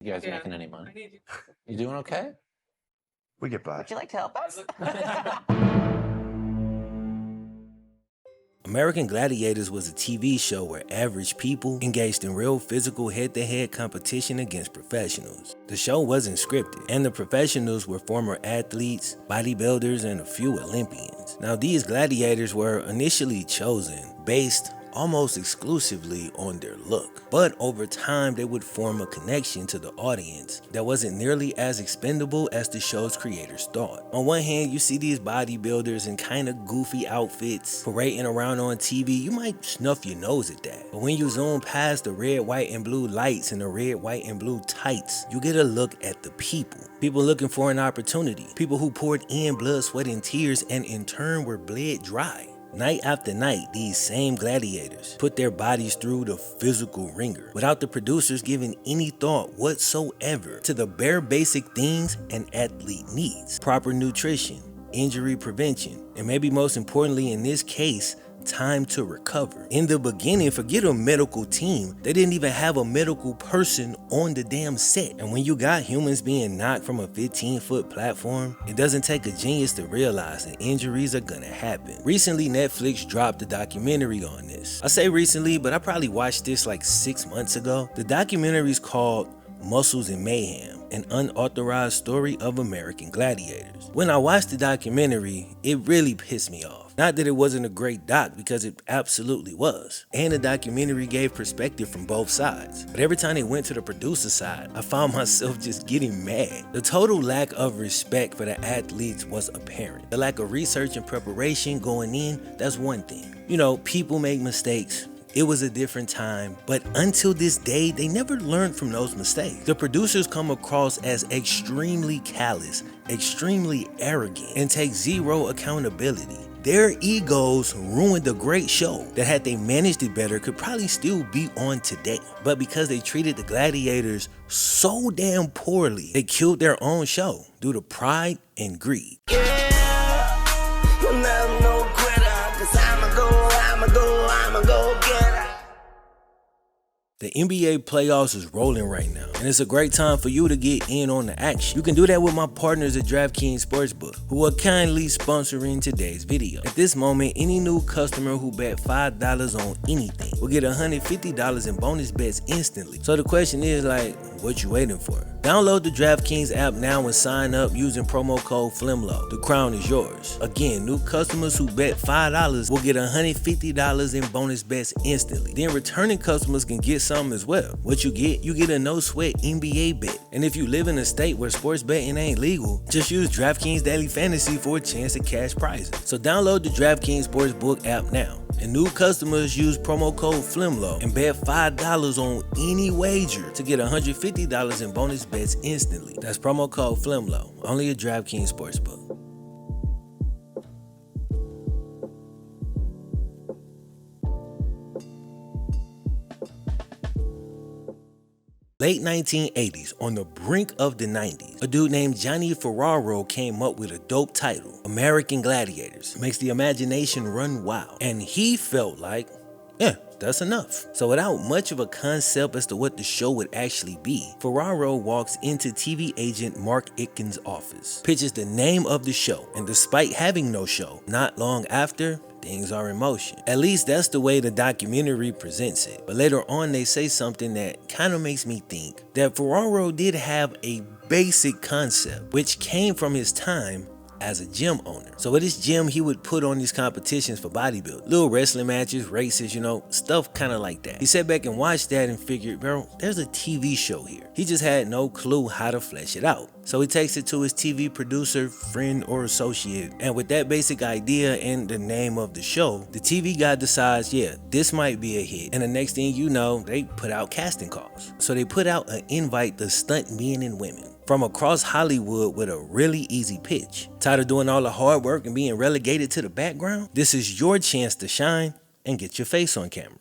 You guys making any money? You doing okay? We get by. Would you like to help us? American Gladiators was a TV show where average people engaged in real physical head-to-head competition against professionals. The show wasn't scripted, and the professionals were former athletes, bodybuilders, and a few Olympians. Now, these gladiators were initially chosen based almost exclusively on their look, but over time they would form a connection to the audience that wasn't nearly as expendable as the show's creators thought. On one hand, you see these bodybuilders in kind of goofy outfits parading around on TV. You might snuff your nose at that, but when you zoom past the red, white, and blue lights and the red, white, and blue tights, you get a look at the people looking for an opportunity, people who poured in blood, sweat, and tears, and in turn were bled dry. Night after night, these same gladiators put their bodies through the physical ringer without the producers giving any thought whatsoever to the bare basic things an athlete needs: proper nutrition, injury prevention, and maybe most importantly in this case, time to recover. In the beginning, forget a medical team, they didn't even have a medical person on the damn set. And when you got humans being knocked from a 15-foot platform, it doesn't take a genius to realize that injuries are gonna happen. Recently, Netflix dropped a documentary on this. I say recently, but I probably watched this like 6 months ago. The documentary is called Muscles and Mayhem, an unauthorized story of American gladiators. When I watched the documentary, it really pissed me off. Not that it wasn't a great doc, because it absolutely was. And the documentary gave perspective from both sides. But every time they went to the producer side, I found myself just getting mad. The total lack of respect for the athletes was apparent. The lack of research and preparation going in, that's one thing. You know, people make mistakes. It was a different time, but until this day, they never learned from those mistakes. The producers come across as extremely callous, extremely arrogant, and take zero accountability. Their egos ruined a great show that, had they managed it better, could probably still be on today. But because they treated the gladiators so damn poorly, they killed their own show due to pride and greed. The NBA playoffs is rolling right now, and it's a great time for you to get in on the action. You can do that with my partners at DraftKings Sportsbook, who are kindly sponsoring today's video. At this moment, any new customer who bet $5 on anything will get $150 in bonus bets instantly. So the question is, like, what you waiting for? Download the DraftKings app now and sign up using promo code FlemLo. The crown is yours. Again, new customers who bet $5 will get $150 in bonus bets instantly. Then returning customers can get something as well. What you get a no sweat NBA bet. And if you live in a state where sports betting ain't legal, just use DraftKings Daily Fantasy for a chance at cash prizes. So download the DraftKings Sportsbook app now. And new customers use promo code FlemLo and bet $5 on any wager to get $150 in bonus bets instantly. That's promo code FlemLo, only at DraftKings Sportsbook. Late 1980s, on the brink of the 90s, a dude named Johnny Ferraro came up with a dope title, American Gladiators. Makes the imagination run wild. And he felt like, yeah, that's enough. So without much of a concept as to what the show would actually be, Ferraro walks into TV agent Mark Itkin's office, pitches the name of the show, and despite having no show, not long after, things are in motion. At least that's the way the documentary presents it. But later on, they say something that kind of makes me think that Ferraro did have a basic concept, which came from his time as a gym owner. So at his gym, he would put on these competitions for bodybuilding, little wrestling matches, races, you know, stuff kind of like that. He sat back and watched that and figured, bro, there's a TV show here. He just had no clue how to flesh it out. So he takes it to his TV producer, friend, or associate, and with that basic idea and the name of the show, the TV guy decides, yeah, this might be a hit. And the next thing you know, they put out casting calls. So they put out an invite to stunt men and women from across Hollywood with a really easy pitch. Tired of doing all the hard work and being relegated to the background? This is your chance to shine and get your face on camera.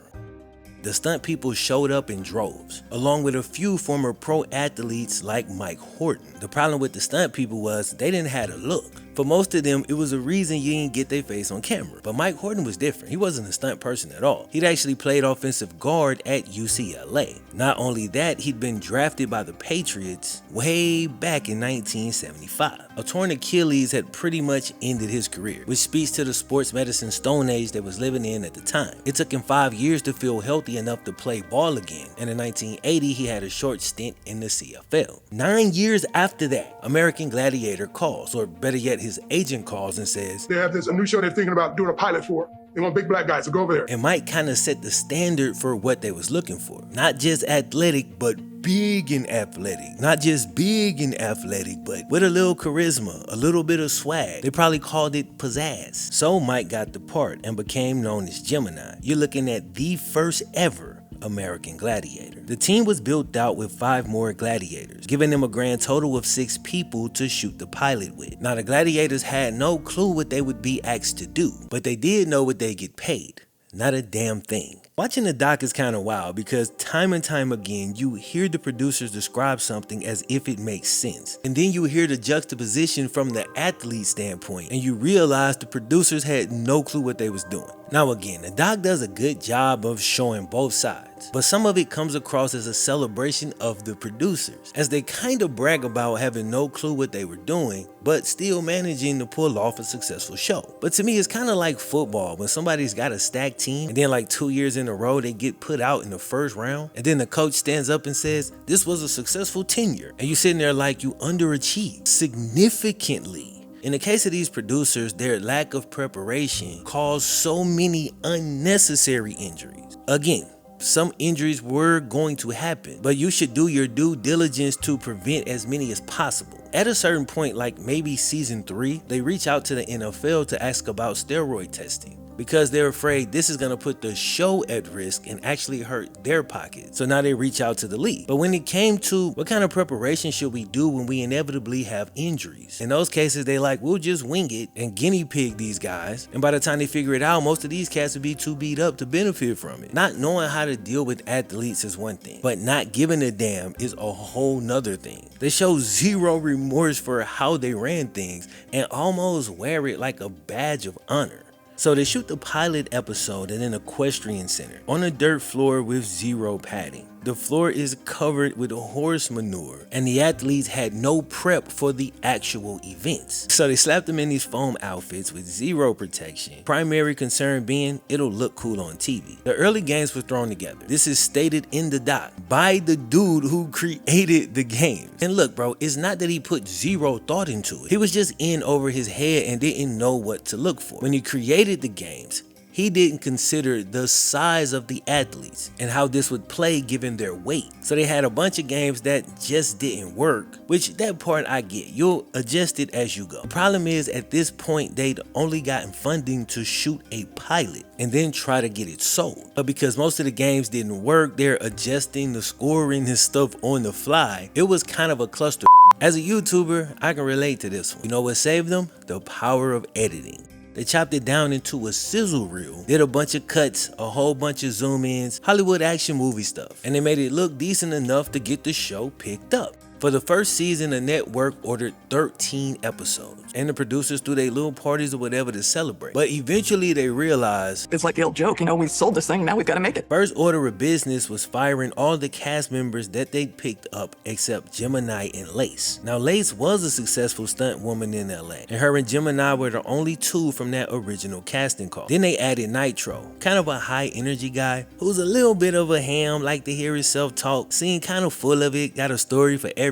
The stunt people showed up in droves, along with a few former pro athletes like Mike Horton. The problem with the stunt people was they didn't have a look. For most of them, it was a reason you didn't get their face on camera. But Mike Horton was different. He wasn't a stunt person at all. He'd actually played offensive guard at UCLA. Not only that, he'd been drafted by the Patriots way back in 1975. A torn Achilles had pretty much ended his career, which speaks to the sports medicine stone age that was living in at the time. It took him 5 years to feel healthy enough to play ball again, and in 1980 he had a short stint in the CFL. 9 years after that, American Gladiator calls, or better yet, his agent calls and says, they have a new show they're thinking about doing a pilot for. They want big black guys, so go over there. And Mike kind of set the standard for what they was looking for. Not just athletic, but big and athletic. Not just big and athletic, but with a little charisma, a little bit of swag. They probably called it pizzazz. So Mike got the part and became known as Gemini. You're looking at the first ever American Gladiator. The team was built out with 5 more gladiators, giving them a grand total of 6 people to shoot the pilot with. Now the gladiators had no clue what they would be asked to do, but they did know what they get paid. Not a damn thing. Watching the doc is kind of wild because time and time again you hear the producers describe something as if it makes sense, and then you hear the juxtaposition from the athlete standpoint and you realize the producers had no clue what they was doing. Now again, the doc does a good job of showing both sides, but some of it comes across as a celebration of the producers, as they kind of brag about having no clue what they were doing, but still managing to pull off a successful show. But to me, it's kind of like football when somebody's got a stacked team and then like 2 years in a row they get put out in the first round, and then the coach stands up and says, this was a successful tenure, and you sitting there like you underachieved significantly. In the case of these producers, their lack of preparation caused so many unnecessary injuries. Again, some injuries were going to happen, but you should do your due diligence to prevent as many as possible. At a certain point, like maybe season 3, they reach out to the NFL to ask about steroid testing, because they're afraid this is going to put the show at risk and actually hurt their pocket. So now they reach out to the league. But when it came to what kind of preparation should we do when we inevitably have injuries, in those cases they like, we'll just wing it and guinea pig these guys, and by the time they figure it out, most of these cats would be too beat up to benefit from it. Not knowing how to deal with athletes is one thing, but not giving a damn is a whole nother thing. They show zero remorse for how they ran things and almost wear it like a badge of honor. So they shoot the pilot episode at an equestrian center on a dirt floor with zero padding. The floor is covered with horse manure, and the athletes had no prep for the actual events. So they slapped them in these foam outfits with zero protection. Primary concern being, it'll look cool on TV. The early games were thrown together. This is stated in the doc by the dude who created the games. And look, bro, it's not that he put zero thought into it. He was just in over his head and didn't know what to look for. When he created the games, he didn't consider the size of the athletes and how this would play given their weight. So they had a bunch of games that just didn't work, which that part I get. You'll adjust it as you go. The problem is at this point they'd only gotten funding to shoot a pilot and then try to get it sold. But because most of the games didn't work, they're adjusting the scoring and stuff on the fly. It was kind of a cluster. As a YouTuber, I can relate to this one. You know what saved them? The power of editing. They chopped it down into a sizzle reel, did a bunch of cuts, a whole bunch of zoom ins, Hollywood action movie stuff, and they made it look decent enough to get the show picked up. For the first season, the network ordered 13 episodes, and the producers threw their little parties or whatever to celebrate. But eventually they realized, it's like the old joke, we sold this thing, now we've got to make it. First order of business was firing all the cast members that they picked up except Gemini and Lace. Now Lace was a successful stunt woman in LA, and her and Gemini were the only 2 from that original casting call. Then they added Nitro, kind of a high energy guy who's a little bit of a ham, like to hear himself talk, seemed kind of full of it, got a story for everything.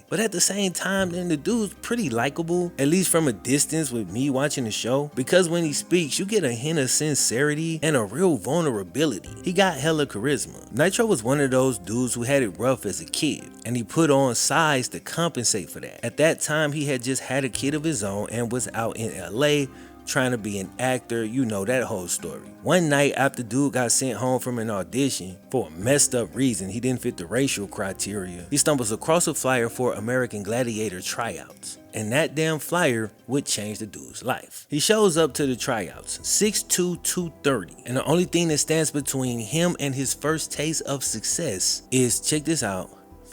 But at the same time, then the dude's pretty likable, at least from a distance with me watching the show, because when he speaks, you get a hint of sincerity and a real vulnerability. He got hella charisma. Nitro was one of those dudes who had it rough as a kid, and he put on size to compensate for that. At that time, he had just had a kid of his own and was out in LA trying to be an actor, you know that whole story. One night after dude got sent home from an audition for a messed up reason, he didn't fit the racial criteria, he stumbles across a flyer for American Gladiator tryouts. And that damn flyer would change the dude's life. He shows up to the tryouts, 6'2", 230, and the only thing that stands between him and his first taste of success is, check this out,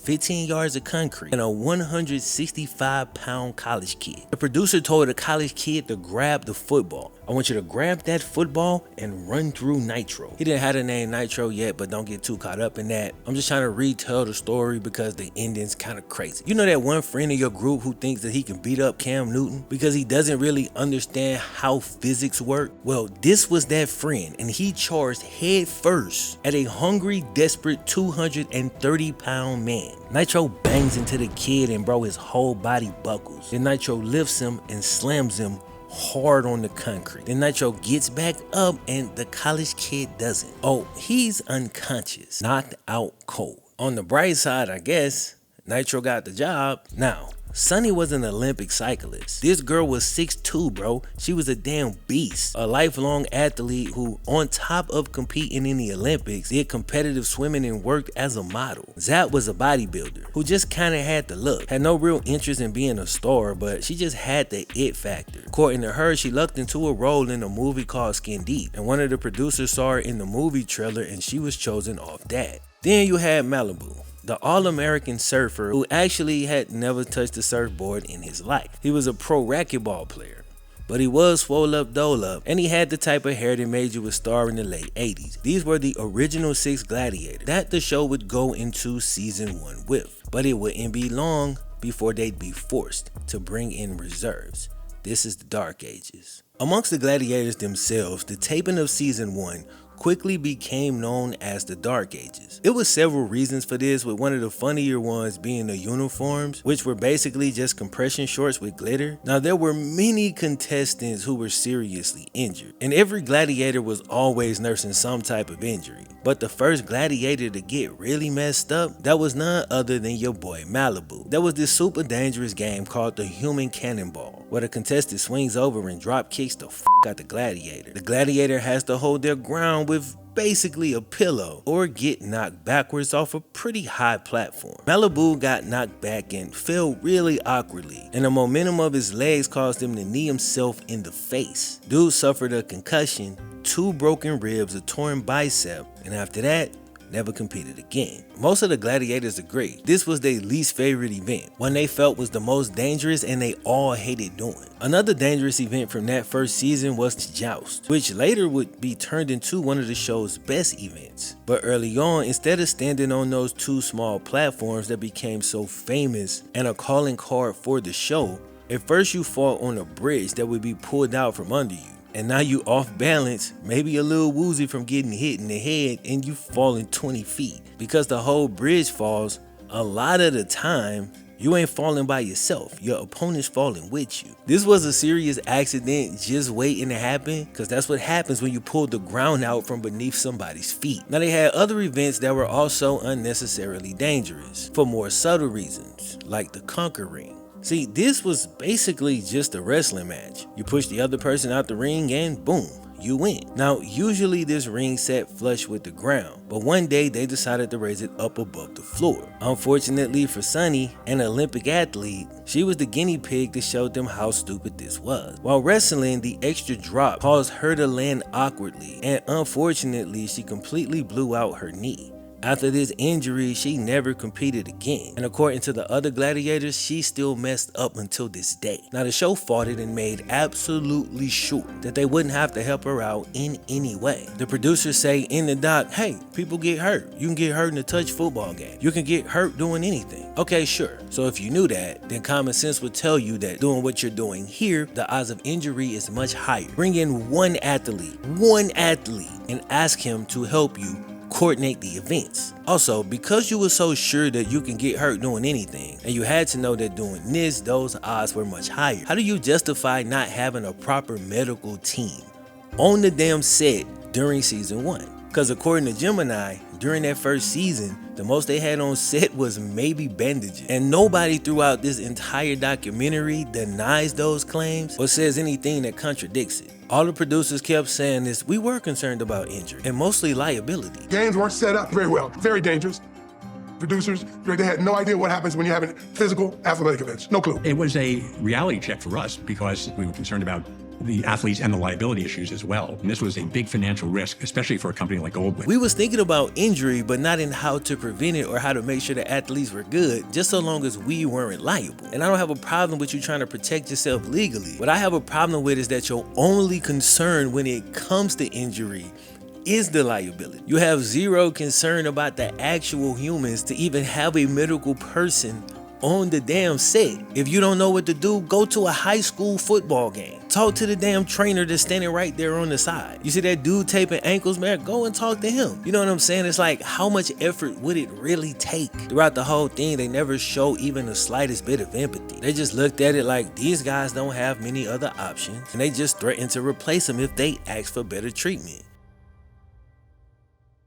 15 yards of concrete and a 165-pound college kid. The producer told the college kid to grab the football. I want you to grab that football and run through Nitro. He didn't have the name Nitro yet, but don't get too caught up in that. I'm just trying to retell the story because the ending's kind of crazy. You know that one friend in your group who thinks that he can beat up Cam Newton because he doesn't really understand how physics work? Well, this was that friend, and he charged head first at a hungry, desperate 230-pound man. Nitro bangs into the kid and bro, his whole body buckles. Then Nitro lifts him and slams him hard on the concrete. Then Nitro gets back up and the college kid doesn't. Oh, he's unconscious, knocked out cold. On the bright side, I guess, Nitro got the job. Now, Sunny was an Olympic cyclist. This girl was 6'2", bro. She was a damn beast. A lifelong athlete who, on top of competing in the Olympics, did competitive swimming and worked as a model. Zap was a bodybuilder who just kinda had the look. Had no real interest in being a star, but she just had the it factor. According to her, she lucked into a role in a movie called Skin Deep, and one of the producers saw her in the movie trailer and she was chosen off that. Then you had Malibu, the All-American surfer who actually had never touched a surfboard in his life. He was a pro racquetball player, but he was swole up, dole up, and he had the type of hair that made you a star in the late 80s. These were the original 6 gladiators that the show would go into season 1 with, but it wouldn't be long before they'd be forced to bring in reserves. This is the Dark Ages. Amongst the gladiators themselves, the taping of season 1 quickly became known as the Dark Ages. It was several reasons for this, with one of the funnier ones being the uniforms, which were basically just compression shorts with glitter. Now, there were many contestants who were seriously injured, and every gladiator was always nursing some type of injury. But the first gladiator to get really messed up, that was none other than your boy Malibu. There was this super dangerous game called the Human Cannonball, where the contestant swings over and drop kicks the f out the gladiator. The gladiator has to hold their ground with basically a pillow or get knocked backwards off a pretty high platform. Malibu got knocked back and fell really awkwardly, and the momentum of his legs caused him to knee himself in the face. Dude suffered a concussion, 2 broken ribs, a torn bicep, and after that, never competed again. Most of the gladiators agreed this was their least favorite event, one they felt was the most dangerous and they all hated doing. Another dangerous event from that first season was the joust, which later would be turned into one of the show's best events. But early on, instead of standing on those 2 small platforms that became so famous and a calling card for the show, at first you fought on a bridge that would be pulled out from under you. And now you off balance, maybe a little woozy from getting hit in the head, and you falling 20 feet. Because the whole bridge falls, a lot of the time, you ain't falling by yourself, your opponent's falling with you. This was a serious accident just waiting to happen, because that's what happens when you pull the ground out from beneath somebody's feet. Now they had other events that were also unnecessarily dangerous, for more subtle reasons, like the Conquer Ring. See, this was basically just a wrestling match. You push the other person out the ring and boom, you win. Now, usually this ring sat flush with the ground, but one day they decided to raise it up above the floor. Unfortunately for Sunny, an Olympic athlete, she was the guinea pig that showed them how stupid this was. While wrestling, the extra drop caused her to land awkwardly, and unfortunately, she completely blew out her knee. After this injury, she never competed again, and according to the other gladiators, she still messed up until this day. Now the show fought it and made absolutely sure that they wouldn't have to help her out in any way. The producers say in the doc, hey, people get hurt. You can get hurt in a touch football game. You can get hurt doing anything. Okay, sure. So if you knew that, then common sense would tell you that doing what you're doing here, the odds of injury is much higher. Bring in one athlete, and ask him to help you coordinate the events. Also, because you were so sure that you can get hurt doing anything, and you had to know that doing this, those odds were much higher, how do you justify not having a proper medical team on the damn set during season 1? Because according to Gemini, during that first season, the most they had on set was maybe bandages. And nobody throughout this entire documentary denies those claims or says anything that contradicts it. All the producers kept saying is, we were concerned about injury and mostly liability. Games weren't set up very well, very dangerous. Producers, they had no idea what happens when you're having physical athletic events, no clue. It was a reality check for us because we were concerned about the athletes and the liability issues as well. And this was a big financial risk, especially for a company like Goldwyn. We was thinking about injury, but not in how to prevent it or how to make sure the athletes were good, just so long as we weren't liable. And I don't have a problem with you trying to protect yourself legally. What I have a problem with is that your only concern when it comes to injury is the liability. You have zero concern about the actual humans to even have a medical person on the damn set. If you don't know what to do, go to a high school football game. Talk to the damn trainer that's standing right there on the side. You see that dude taping ankles, man? Go and talk to him. You know what I'm saying? It's like, how much effort would it really take? Throughout the whole thing, they never show even the slightest bit of empathy. They just looked at it like these guys don't have many other options, and they just threatened to replace them if they ask for better treatment.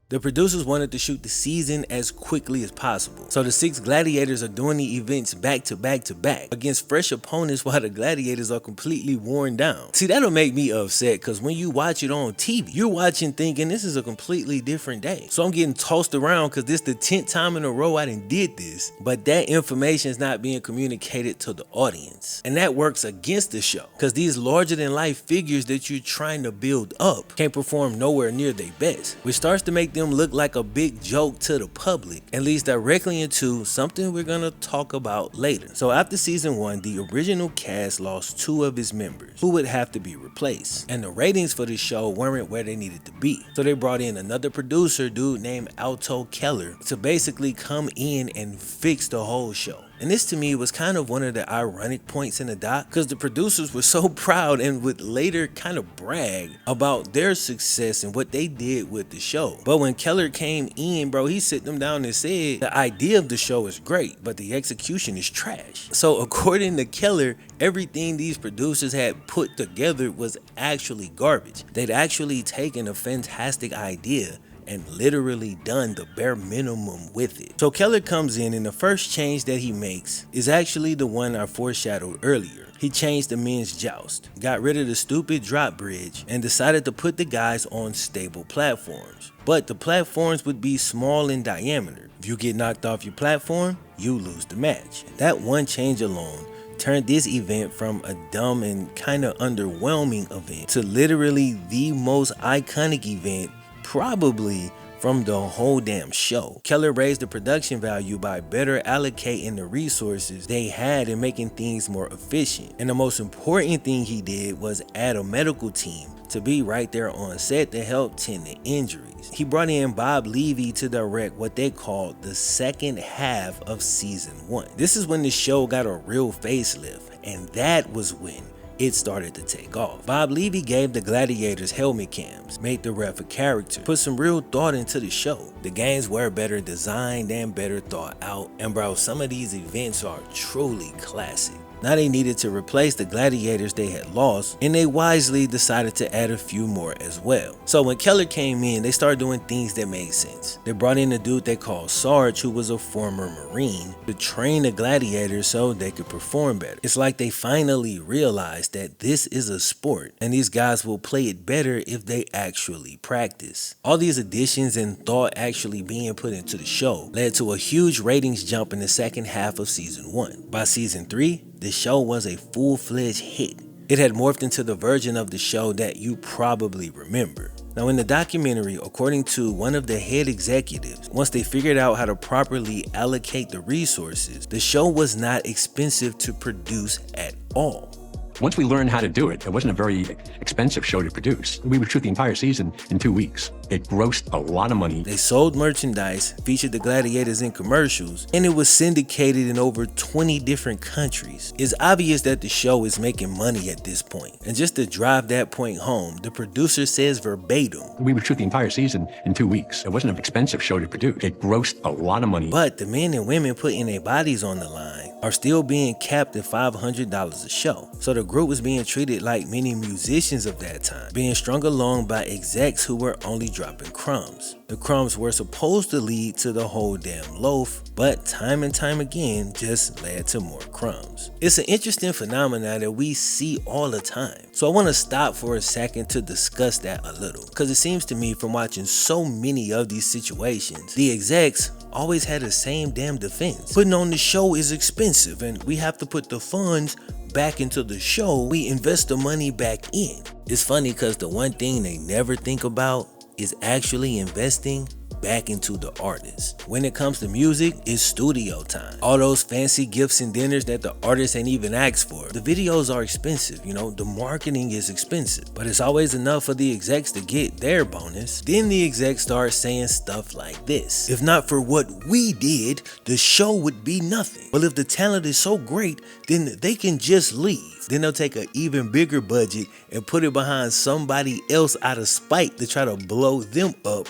The producers wanted to shoot the season as quickly as possible, so the 6 gladiators are doing the events back to back to back against fresh opponents while the gladiators are completely worn down. See, that'll make me upset because when you watch it on TV, you're watching thinking this is a completely different day. So I'm getting tossed around because this the 10th time in a row I done did this, but that information is not being communicated to the audience. And that works against the show because these larger than life figures that you're trying to build up can't perform nowhere near their best, which starts to make them look like a big joke to the public and leads directly into something we're gonna talk about later. So after season 1, the original cast lost 2 of its members who would have to be replaced, and the ratings for the show weren't where they needed to be. So they brought in another producer, dude named Alto Keller, to basically come in and fix the whole show. And this to me was kind of one of the ironic points in the doc, because the producers were so proud and would later kind of brag about their success and what they did with the show. But when Keller came in, bro, he sit them down and said the idea of the show is great, but the execution is trash. So according to Keller, everything these producers had put together was actually garbage. They'd actually taken a fantastic idea and literally done the bare minimum with it. So Keller comes in, and the first change that he makes is actually the one I foreshadowed earlier. He changed the men's joust, got rid of the stupid drop bridge, and decided to put the guys on stable platforms. But the platforms would be small in diameter. If you get knocked off your platform, you lose the match. That one change alone turned this event from a dumb and kind of underwhelming event to literally the most iconic event probably from the whole damn show. Keller raised the production value by better allocating the resources they had and making things more efficient. And the most important thing he did was add a medical team to be right there on set to help tend to injuries. He brought in Bob Levy to direct what they called the second half of season 1. This is when the show got a real facelift, and that was when it started to take off. Bob Levy gave the Gladiators helmet cams, made the ref a character, put some real thought into the show. The games were better designed and better thought out, and bro, some of these events are truly classic. Now they needed to replace the gladiators they had lost, and they wisely decided to add a few more as well. So when Keller came in, they started doing things that made sense. They brought in a dude they called Sarge, who was a former Marine, to train the gladiators so they could perform better. It's like they finally realized that this is a sport, and these guys will play it better if they actually practice. All these additions and thought actually being put into the show led to a huge ratings jump in the second half of season 1. By season 3, the show was a full-fledged hit. It had morphed into the version of the show that you probably remember. Now in the documentary, according to one of the head executives, once they figured out how to properly allocate the resources, the show was not expensive to produce at all. Once we learned how to do it, it wasn't a very expensive show to produce. We would shoot the entire season in 2 weeks. It grossed a lot of money. They sold merchandise, featured the gladiators in commercials, and it was syndicated in over 20 different countries. It's obvious that the show is making money at this point. And just to drive that point home, the producer says verbatim, we would shoot the entire season in 2 weeks. It wasn't an expensive show to produce. It grossed a lot of money. But the men and women putting their bodies on the line are still being capped at $500 a show. So the group was being treated like many musicians of that time, being strung along by execs who were only dropping crumbs. The crumbs were supposed to lead to the whole damn loaf, but time and time again just led to more crumbs. It's an interesting phenomenon that we see all the time. So I want to stop for a second to discuss that a little, because it seems to me from watching so many of these situations, the execs always had the same damn defense. Putting on the show is expensive and we have to put the funds back into the show, we invest the money back in. It's funny because the one thing they never think about is actually investing back into the artist. When it comes to music, it's studio time. All those fancy gifts and dinners that the artist ain't even asked for. The videos are expensive, you know, the marketing is expensive, but it's always enough for the execs to get their bonus. Then the execs start saying stuff like this: if not for what we did, the show would be nothing. Well, if the talent is so great, then they can just leave. Then they'll take an even bigger budget and put it behind somebody else out of spite to try to blow them up,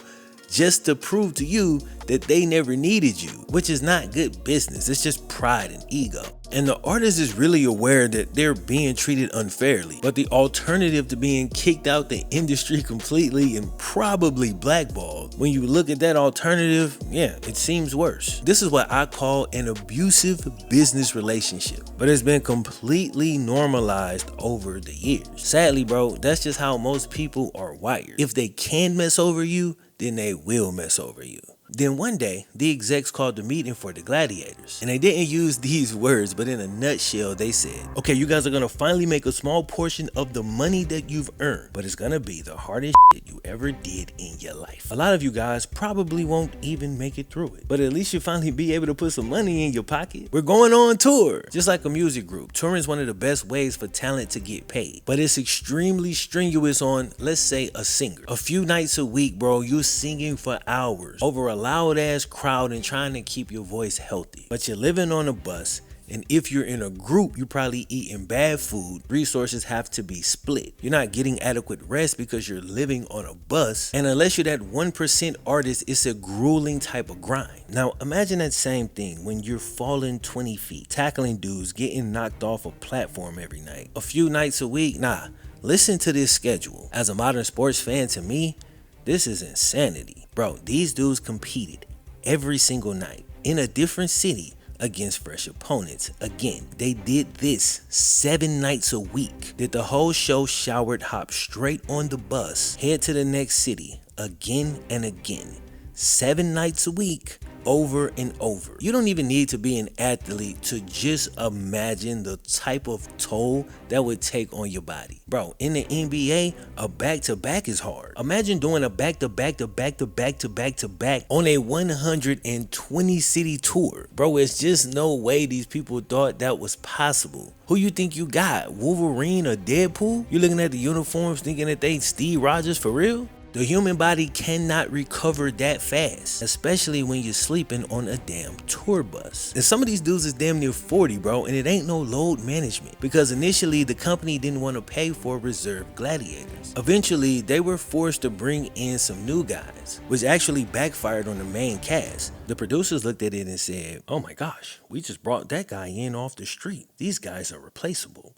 just to prove to you that they never needed you, which is not good business. It's just pride and ego. And the artist is really aware that they're being treated unfairly, but the alternative to being kicked out the industry completely and probably blackballed, when you look at that alternative, yeah, it seems worse. This is what I call an abusive business relationship, but it's been completely normalized over the years. Sadly, bro, that's just how most people are wired. If they can mess over you, then they will mess over you. Then one day, the execs called the meeting for the Gladiators, and they didn't use these words, but in a nutshell, they said, okay, you guys are gonna finally make a small portion of the money that you've earned, but it's gonna be the hardest shit you ever did in your life. A lot of you guys probably won't even make it through it, but at least you'll finally be able to put some money in your pocket. We're going on tour. Just like a music group, touring is one of the best ways for talent to get paid, but it's extremely strenuous on, let's say, a singer. A few nights a week, bro, you're singing for hours over a loud ass crowd and trying to keep your voice healthy, but you're living on a bus, and if you're in a group, you're probably eating bad food. Resources have to be split. You're not getting adequate rest because you're living on a bus, and unless you're that 1% artist, it's a grueling type of grind. Now imagine that same thing when you're falling 20 feet, tackling dudes, getting knocked off a platform every night, a few nights a week. Nah, listen to this schedule. As a modern sports fan, to me, this is insanity. Bro, these dudes competed every single night in a different city against fresh opponents. Again, they did this 7 nights a week. Did the whole show, showered, hop straight on the bus, head to the next city again and again. 7 nights a week, over and over. You don't even need to be an athlete to just imagine the type of toll that would take on your body. Bro, in the NBA, a back-to-back is hard. Imagine doing a back-to-back-to-back-to-back-to-back on a 120 city tour. Bro, it's just no way these people thought that was possible. Who you think you got? Wolverine or Deadpool? You looking at the uniforms thinking that they Steve Rogers for real? The human body cannot recover that fast, especially when you're sleeping on a damn tour bus. And some of these dudes is damn near 40, bro, and it ain't no load management, because initially the company didn't want to pay for reserve gladiators. Eventually, they were forced to bring in some new guys, which actually backfired on the main cast. The producers looked at it and said, oh my gosh, we just brought that guy in off the street. These guys are replaceable.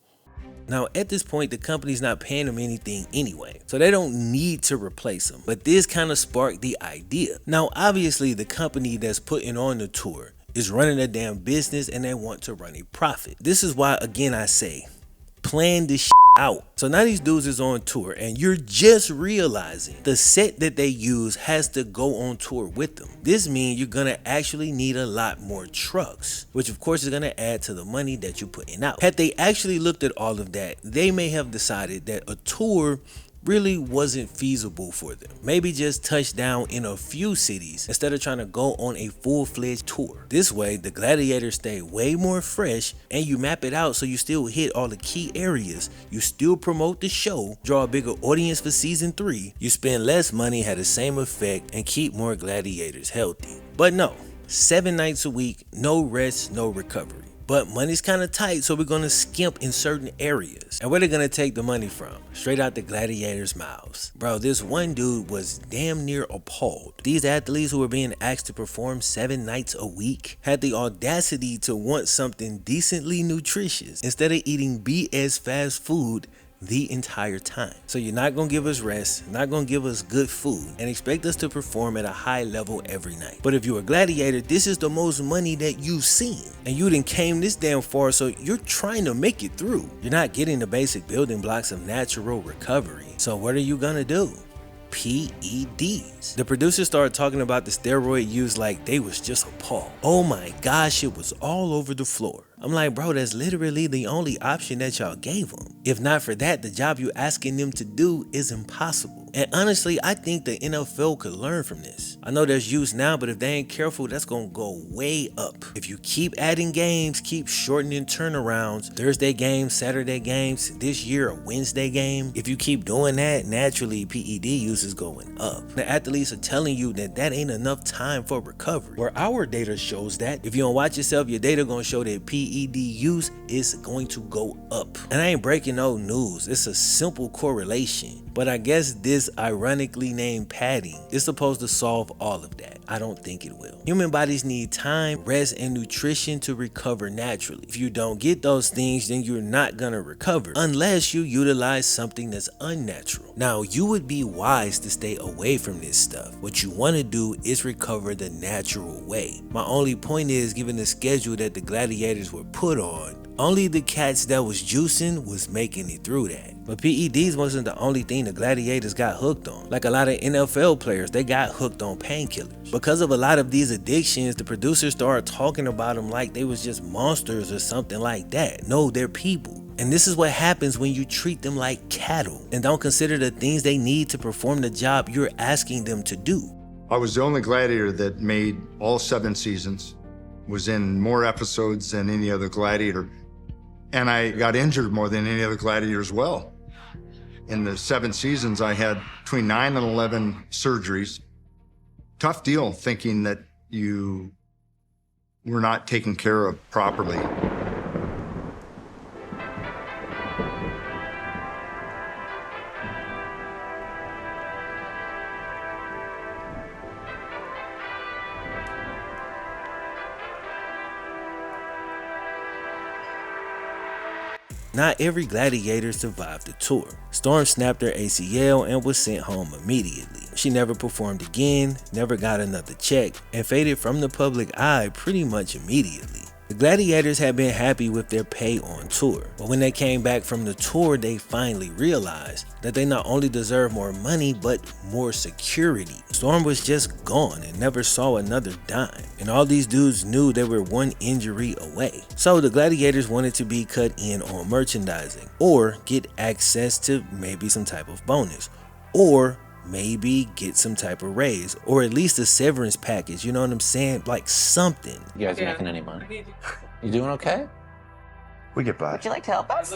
Now, at this point, the company's not paying them anything anyway, so they don't need to replace them. But this kind of sparked the idea. Now, obviously, the company that's putting on the tour is running a damn business and they want to run a profit. This is why, again, I say, plan this out. So now these dudes is on tour and you're just realizing the set that they use has to go on tour with them. This means you're gonna actually need a lot more trucks, which of course is gonna add to the money that you're putting out. Had they actually looked at all of that, they may have decided that a tour really wasn't feasible for them. Maybe just touch down in a few cities instead of trying to go on a full-fledged tour. This way, the Gladiators stay way more fresh and you map it out so you still hit all the key areas. You still promote the show, draw a bigger audience for season 3, you spend less money, had the same effect, and keep more Gladiators healthy. But no, 7 nights a week, no rest, no recovery. But money's kind of tight, so we're gonna skimp in certain areas. And where they're gonna take the money from? Straight out the Gladiators' mouths. Bro, this one dude was damn near appalled. These athletes who were being asked to perform 7 nights a week had the audacity to want something decently nutritious instead of eating BS fast food the entire time. So you're not gonna give us rest, not gonna give us good food, and expect us to perform at a high level every night. But if you're a gladiator, this is the most money that you've seen, and you done came this damn far, so you're trying to make it through. You're not getting the basic building blocks of natural recovery. So what are you gonna do? PEDs. The producers started talking about the steroid use like they was just appalled. Oh my gosh, it was all over the floor. I'm like, bro, that's literally the only option that y'all gave them. If not for that, the job you're asking them to do is impossible. And honestly, I think the NFL could learn from this. I know there's use now, but if they ain't careful, that's gonna go way up. If you keep adding games, keep shortening turnarounds, Thursday games, Saturday games, this year a Wednesday game, if you keep doing that, naturally PED use is going up. The athletes are telling you that that ain't enough time for recovery. Where our data shows that if you don't watch yourself, your data gonna show that PED use is going to go up. And I ain't breaking no news, it's a simple correlation. But I guess this ironically named padding is supposed to solve all of that. I don't think it will. Human bodies need time, rest, and nutrition to recover naturally. If you don't get those things, then you're not gonna recover unless you utilize something that's unnatural. Now, you would be wise to stay away from this stuff. What you wanna do is recover the natural way. My only point is, given the schedule that the Gladiators were put on, only the cats that was juicing was making it through that. But PEDs wasn't the only thing the Gladiators got hooked on. Like a lot of NFL players, they got hooked on painkillers. Because of a lot of these addictions, the producers started talking about them like they was just monsters or something like that. No, they're people. And this is what happens when you treat them like cattle and don't consider the things they need to perform the job you're asking them to do. I was the only Gladiator that made all 7 seasons, was in more episodes than any other Gladiator. And I got injured more than any other Gladiator as well. In the 7 seasons, I had between 9 and 11 surgeries. Tough deal thinking that you were not taken care of properly. Not every Gladiator survived the tour. Storm snapped her ACL and was sent home immediately. She never performed again, never got another check, and faded from the public eye pretty much immediately. The Gladiators had been happy with their pay on tour, but when they came back from the tour, they finally realized that they not only deserve more money, but more security. Storm was just gone and never saw another dime, and all these dudes knew they were one injury away. So the Gladiators wanted to be cut in on merchandising, or get access to maybe some type of bonus, or maybe get some type of raise, or at least a severance package, you know what I'm saying? Like something. You guys making any money? You doing okay? We get by. Would you like to help us?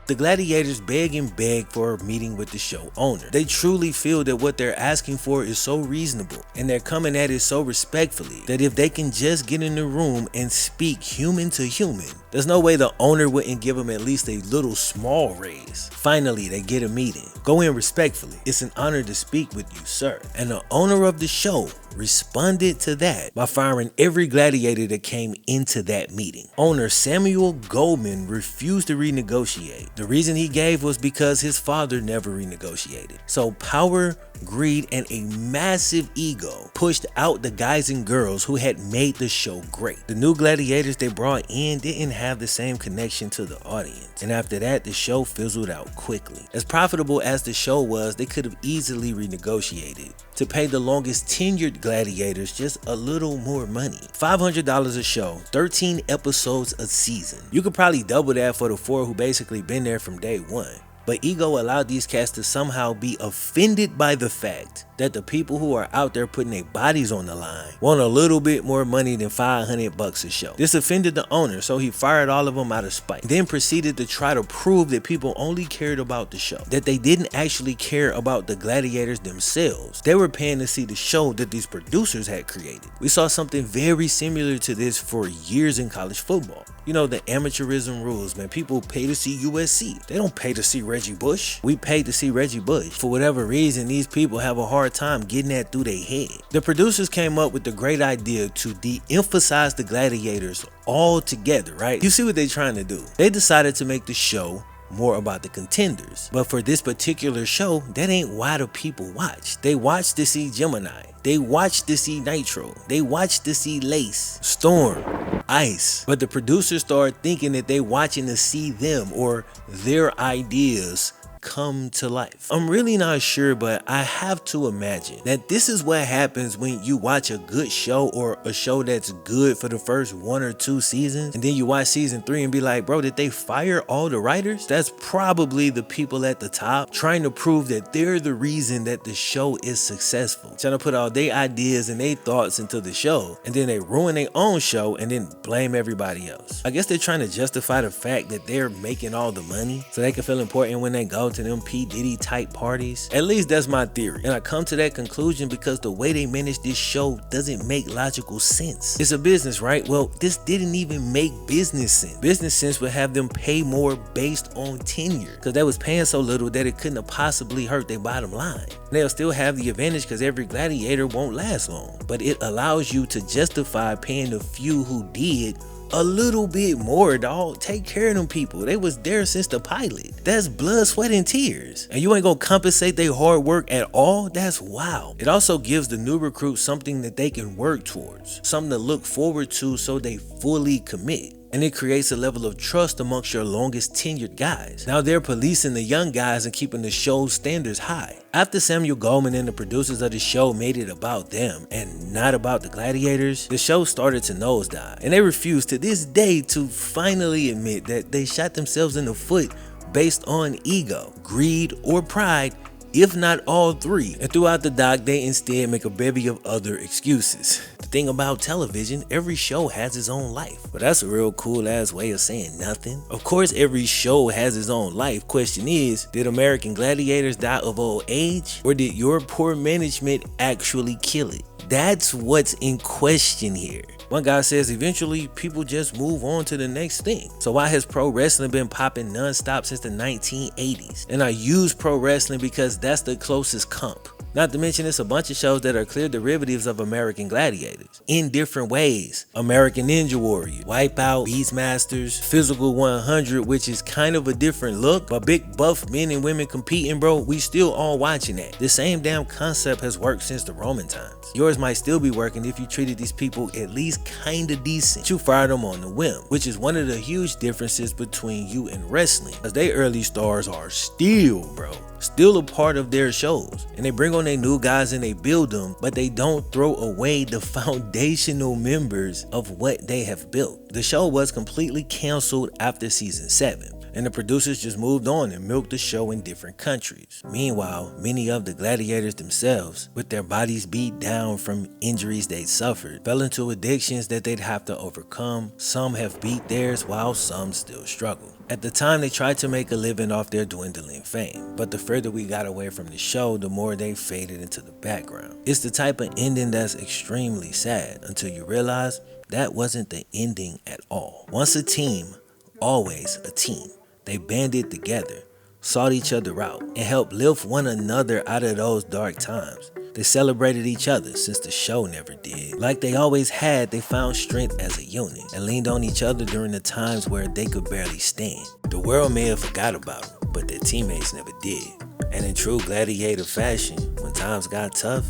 The Gladiators beg and beg for a meeting with the show owner. They truly feel that what they're asking for is so reasonable, and they're coming at it so respectfully that if they can just get in the room and speak human to human, there's no way the owner wouldn't give them at least a little small raise. Finally, they get a meeting. Go in respectfully. It's an honor to speak with you, sir. And the owner of the show responded to that by firing every gladiator that came into that meeting. Owner Samuel Goldman refused to renegotiate. The reason he gave was because his father never renegotiated. So power, greed, and a massive ego pushed out the guys and girls who had made the show great. The new gladiators they brought in didn't have the same connection to the audience, and after that the show fizzled out quickly. As profitable as the show was, they could have easily renegotiated to pay the longest tenured gladiators just a little more money. $500 a show, 13 episodes a season. You could probably double that for the 4 who basically been there from day one. But ego allowed these cats to somehow be offended by the fact that the people who are out there putting their bodies on the line want a little bit more money than $500 a show. This offended the owner, so he fired all of them out of spite. Then proceeded to try to prove that people only cared about the show, that they didn't actually care about the gladiators themselves. They were paying to see the show that these producers had created. We saw something very similar to this for years in college football. You know, the amateurism rules, man. People pay to see USC. They don't pay to see Reggie Bush. We pay to see Reggie Bush. For whatever reason, these people have a hard time getting that through their head. The producers came up with the great idea to de-emphasize the gladiators altogether, right? You see what they're trying to do. They decided to make the show more about the contenders. But for this particular show, that ain't why the people watch. They watch to see Gemini. They watch to see Nitro. They watch to see Lace, Storm, Ice. But the producers started thinking that they watching to see them or their ideas come to life. I'm really not sure, but I have to imagine that this is what happens when you watch a good show or a show that's good for the first 1 or 2 seasons, and then you watch season 3 and be like, bro, did they fire all the writers? That's probably the people at the top trying to prove that they're the reason that the show is successful, trying to put all their ideas and their thoughts into the show, and then they ruin their own show and then blame everybody else. I guess they're trying to justify the fact that they're making all the money so they can feel important when they go to them P. Diddy type parties. At least that's my theory, and I come to that conclusion because the way they manage this show doesn't make logical sense. It's a business, right? Well, this didn't even make business sense. Business sense would have them pay more based on tenure, because they was paying so little that it couldn't have possibly hurt their bottom line. They'll still have the advantage because every gladiator won't last long, but it allows you to justify paying the few who did a little bit more, dog. Take care of them people. They was there since the pilot. That's blood, sweat, and tears. And you ain't gonna compensate their hard work at all? That's wow. It also gives the new recruits something that they can work towards, something to look forward to so they fully commit. And it creates a level of trust amongst your longest tenured guys. Now they're policing the young guys and keeping the show's standards high. After Samuel Goldman and the producers of the show made it about them and not about the gladiators, the show started to nosedive. And they refuse to this day to finally admit that they shot themselves in the foot based on ego, greed, or pride, if not all three. And throughout the doc, they instead make a bevy of other excuses. The thing about television, every show has its own life. But that's a real cool ass way of saying nothing. Of course, every show has its own life. Question is, did American Gladiators die of old age? Or did your poor management actually kill it? That's what's in question here. One guy says eventually people just move on to the next thing. So why has pro wrestling been popping non-stop since the 1980s? And I use pro wrestling because that's the closest comp. Not to mention it's a bunch of shows that are clear derivatives of American Gladiators in different ways. American Ninja Warrior, Wipeout, Beastmasters, Physical 100, which is kind of a different look, but big buff men and women competing, bro, we still all watching that. The same damn concept has worked since the Roman times. Yours might still be working if you treated these people at least kinda decent. You fired them on the whim, which is one of the huge differences between you and wrestling, as they early stars are still, bro, still a part of their shows, and they bring on their new guys and they build them, but they don't throw away the foundational members of what they have built. The show was completely canceled after season 7, and the producers just moved on and milked the show in different countries. Meanwhile, many of the gladiators themselves, with their bodies beat down from injuries they suffered, fell into addictions that they'd have to overcome. Some have beat theirs while some still struggle. At the time, they tried to make a living off their dwindling fame, but the further we got away from the show, the more they faded into the background. It's the type of ending that's extremely sad until you realize that wasn't the ending at all. Once a team, always a team. They banded together, sought each other out, and helped lift one another out of those dark times. They celebrated each other since the show never did. Like they always had, they found strength as a unit and leaned on each other during the times where they could barely stand. The world may have forgot about them, but their teammates never did. And in true gladiator fashion, when times got tough,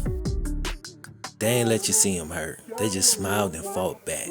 they ain't let you see them hurt. They just smiled and fought back.